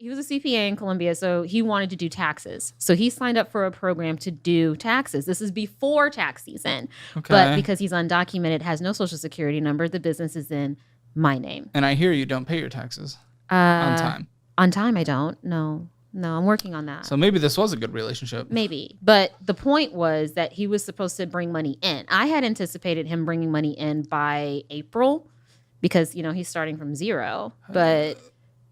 he was a CPA in Columbia, so he wanted to do taxes. So he signed up for a program to do taxes. This is before tax season. Okay. But because he's undocumented, has no social security number, the business is in my name. And I hear you don't pay your taxes on time. On time, I don't. No, I'm working on that. So maybe this was a good relationship. Maybe. But the point was that he was supposed to bring money in. I had anticipated him bringing money in by April because, he's starting from zero. But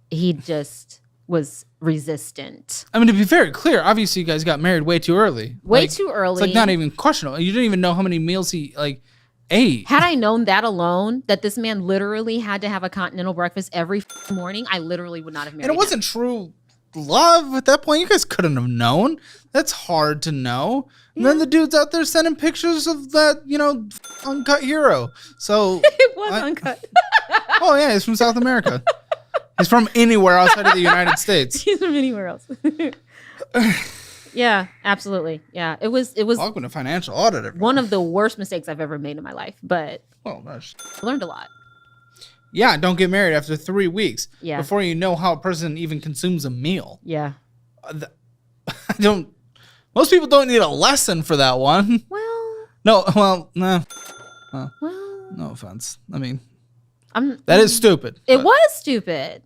he just was resistant. I mean, to be very clear, obviously you guys got married way too early. Way too early. It's not even questionable. You didn't even know how many meals he ate. Had I known that alone, that this man literally had to have a continental breakfast every morning, I literally would not have married him. And it wasn't true love at that point. You guys couldn't have known. That's hard to know. And then the dude's out there sending pictures of that, uncut hero. So it was uncut. Oh yeah, he's from South America. He's from anywhere outside of the United States. He's from anywhere else. Yeah, absolutely. Yeah, it was. Welcome to financial audit. Everyone. One of the worst mistakes I've ever made in my life, but I learned a lot. Yeah, don't get married after 3 weeks. Yeah. Before you know how a person even consumes a meal. Yeah. Most people don't need a lesson for that one. Well. Nah. Well. No offense. I mean, that is stupid. It was stupid.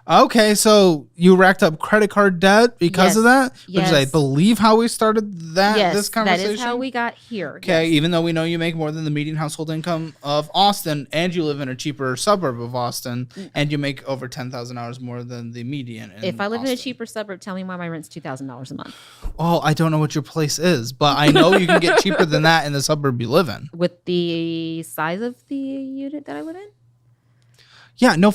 Okay, so you racked up credit card debt because of that? Which is, I believe, how we started this conversation? That is how we got here. Okay, yes. Even though we know you make more than the median household income of Austin, and you live in a cheaper suburb of Austin, and you make over $10,000 more than the median in If I live Austin. in a cheaper suburb, tell me why my rent's $2,000 a month. Oh, I don't know what your place is, but I know you can get cheaper than that in the suburb you live in. With the size of the unit that I live in? Yeah, no.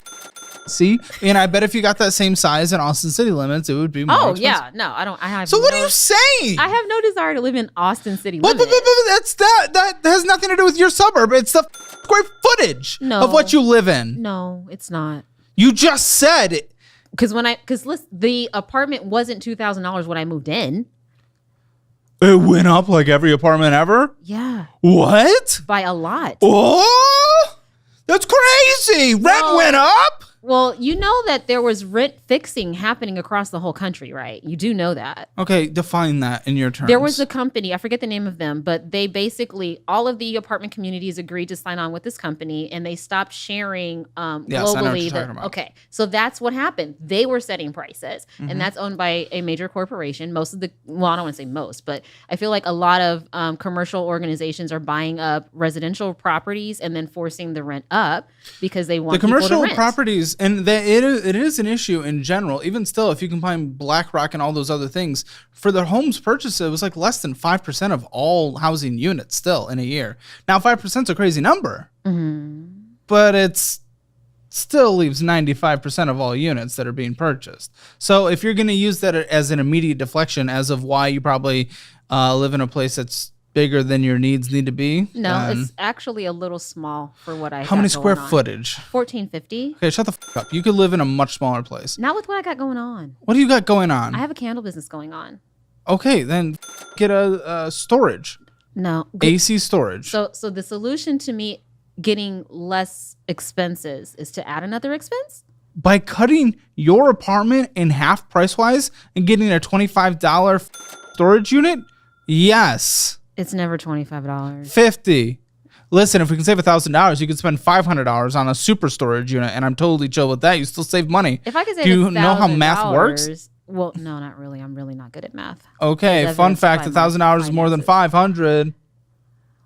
See, and I bet if you got that same size in Austin city limits, it would be more expensive. Yeah, no, I don't. I have. So what are you saying? I have no desire to live in Austin city But limits. that has nothing to do with your suburb. It's the square footage of what you live in. No, it's not. You just said it. Because the apartment wasn't $2,000 when I moved in. It went up like every apartment ever. Yeah. What? By a lot. Oh, that's crazy. Rent went up. Well, you know that there was rent fixing happening across the whole country, right? You do know that. Okay, define that in your terms. There was a company, I forget the name of them, but they basically, all of the apartment communities agreed to sign on with this company, and they stopped sharing Yes, I know what globally. you're talking about. Okay, so that's what happened. They were setting prices, and that's owned by a major corporation. I don't want to say most, but I feel like a lot of commercial organizations are buying up residential properties and then forcing the rent up because they want the commercial people to rent. properties. And it is an issue in general. Even still, if you combine BlackRock and all those other things, for their homes purchased, it was like less than 5% of all housing units still in a year. Now, 5% is a crazy number, but it's still leaves 95% of all units that are being purchased. So if you're going to use that as an immediate deflection as of why you probably live in a place that's bigger than your needs need to be. No, it's actually a little small for what I How many square footage? 1450. Okay, shut the f up. You could live in a much smaller place. Not with what I got going on. What do you got going on? I have a candle business going on. Okay, then get a storage. No. AC storage. So the solution to me getting less expenses is to add another expense? By cutting your apartment in half price-wise and getting a $25 storage unit? Yes. It's never $25. $50. Listen, if we can save $1,000, you could spend $500 on a super storage unit, and I'm totally chill with that. You still save money. If I could save Do you know how math works? Well, no, not really. I'm really not good at math. Okay, fun fact: $1,000 is more than $500.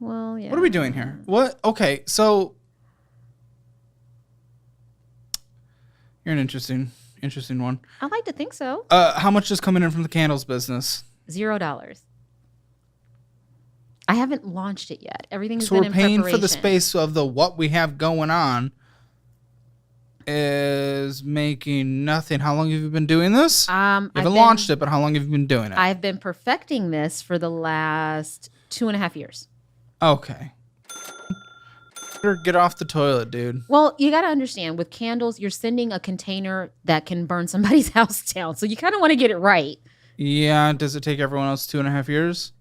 Well, yeah. What are we doing here? What? Okay, so you're an interesting one. I like to think so. How much is coming in from the candles business? $0. I haven't launched it yet. Everything has so been we're in paying preparation. for the space of what we have going on is making nothing. How long have you been doing this? You haven't launched it, but how long have you been doing it? I've been perfecting this for the last 2.5 years. Okay. Get off the toilet, dude. Well, you got to understand, with candles, you're sending a container that can burn somebody's house down. So you kind of want to get it right. Yeah. Does it take everyone else 2.5 years?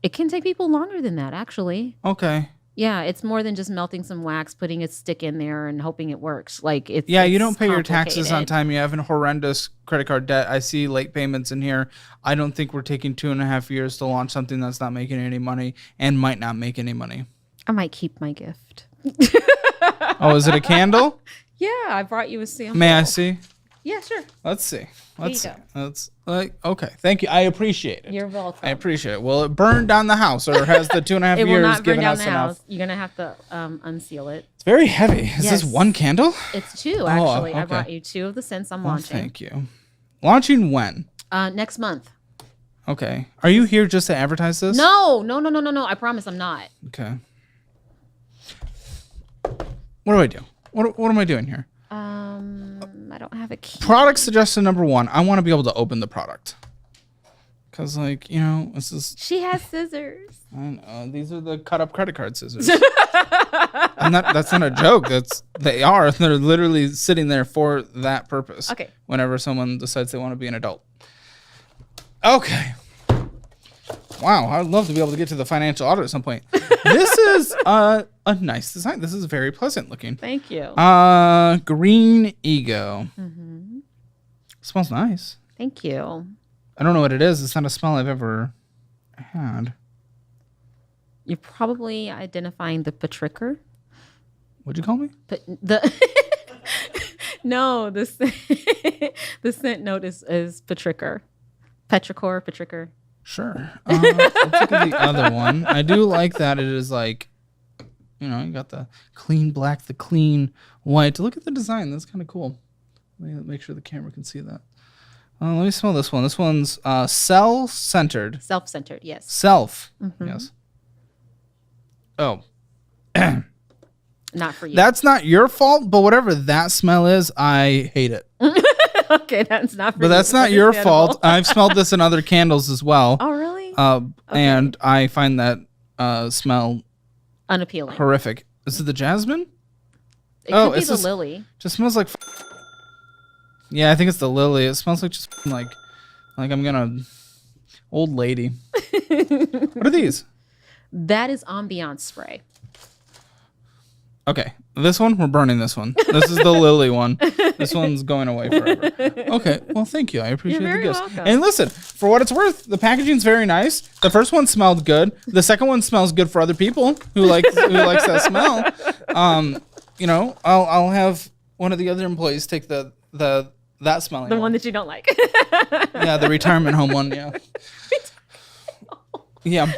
It can take people longer than that, actually. Okay. Yeah, it's more than just melting some wax, putting a stick in there, and hoping it works. Like it's you don't pay your taxes on complicated. time. You have a horrendous credit card debt. I see late payments in here. I don't think we're taking 2.5 years to launch something that's not making any money and might not make any money. I might keep my gift. Oh, is it a candle? Yeah, I brought you a sample. May I see? Yeah, sure. Let's see. Let's see. Here you That's like okay. Thank you. I appreciate it. You're welcome. I appreciate it. Will it burn down the house, or has the 2.5 It will years not burn given down us the enough? house. You're gonna have to unseal it. It's very heavy. Is this Yes. one candle? It's 2 actually. okay. I brought you 2 of the scents I'm Well, launching. thank you. Launching when? Next month. Okay. Are you here just to advertise this? No. I promise I'm not. Okay. What do I do? What am I doing here? I don't have a key. Product suggestion number 1. I want to be able to open the product. Because, like, this is... She has scissors. I know. These are the cut-up credit card scissors. That's not a joke. They are. They're literally sitting there for that purpose. Okay. Whenever someone decides they want to be an adult. Okay. Wow, I'd love to be able to get to the financial audit at some point. This is a nice design. This is very pleasant looking. Thank you. Green Ego. Mm-hmm. Smells nice. Thank you. I don't know what it is. It's not a smell I've ever had. You're probably identifying the petrichor. What'd you call me? But the no, the the scent note is petrichor. Petrichor. Sure. Let's look at the other one. I do like that it is like, you got the clean black, the clean white. Look at the design. That's kind of cool. Let me make sure the camera can see that. Let me smell this one. This one's self-centered. Self-centered, yes. Self. Mm-hmm. Yes. Oh. Not for you. That's not your fault, but whatever that smell is, I hate it. Okay, that's not for you. But that's not your fault. I've smelled this in other candles as well. Oh, really? And I find that smell unappealing. horrific. Is it the jasmine? It could be the lily. Just smells like. Yeah, I think it's the lily. It smells like just like I'm gonna old lady. What are these? That is ambiance spray. Okay, this one we're burning. This one. This is the lily one. This one's going away forever. Okay, well, thank you. I appreciate You're the very gifts. welcome. And listen, for what it's worth, the packaging's very nice. The first one smelled good. The second one smells good for other people who likes that smell. I'll have one of the other employees take that smelling. The one that you don't like. Yeah, the retirement home one. Yeah. Yeah.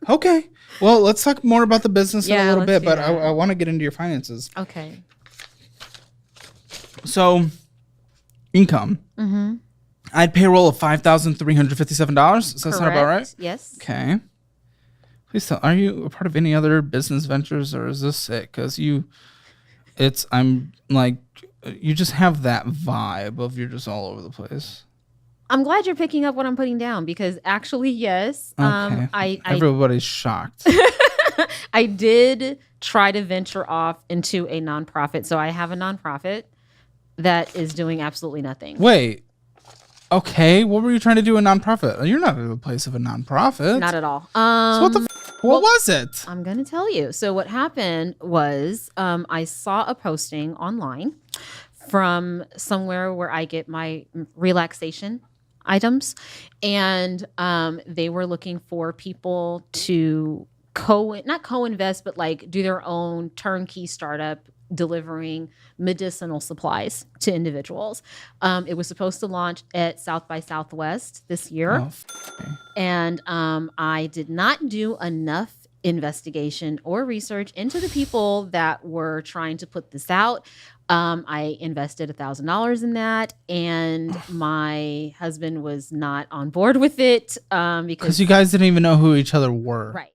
Okay. Well, let's talk more about the business in a little bit, but I want to get into your finances. Okay. So, income. Mm-hmm. I had payroll of $5,357. Does that sound about right? Yes. Okay. Please tell. Are you a part of any other business ventures, or is this it? Because you just have that vibe of you're just all over the place. I'm glad you're picking up what I'm putting down because actually, yes. Okay. Everybody's shocked. I did try to venture off into a nonprofit. So I have a nonprofit that is doing absolutely nothing. Wait. Okay. What were you trying to do in nonprofit? You're not at the place of a nonprofit. Not at all. So what was it? I'm going to tell you. So what happened was I saw a posting online from somewhere where I get my relaxation items. And they were looking for people to not co-invest, but like do their own turnkey startup delivering medicinal supplies to individuals. It was supposed to launch at South by Southwest this year. And I did not do enough investigation or research into the people that were trying to put this out. I invested $1,000 in that, and my husband was not on board with it because you guys didn't even know who each other were. Right.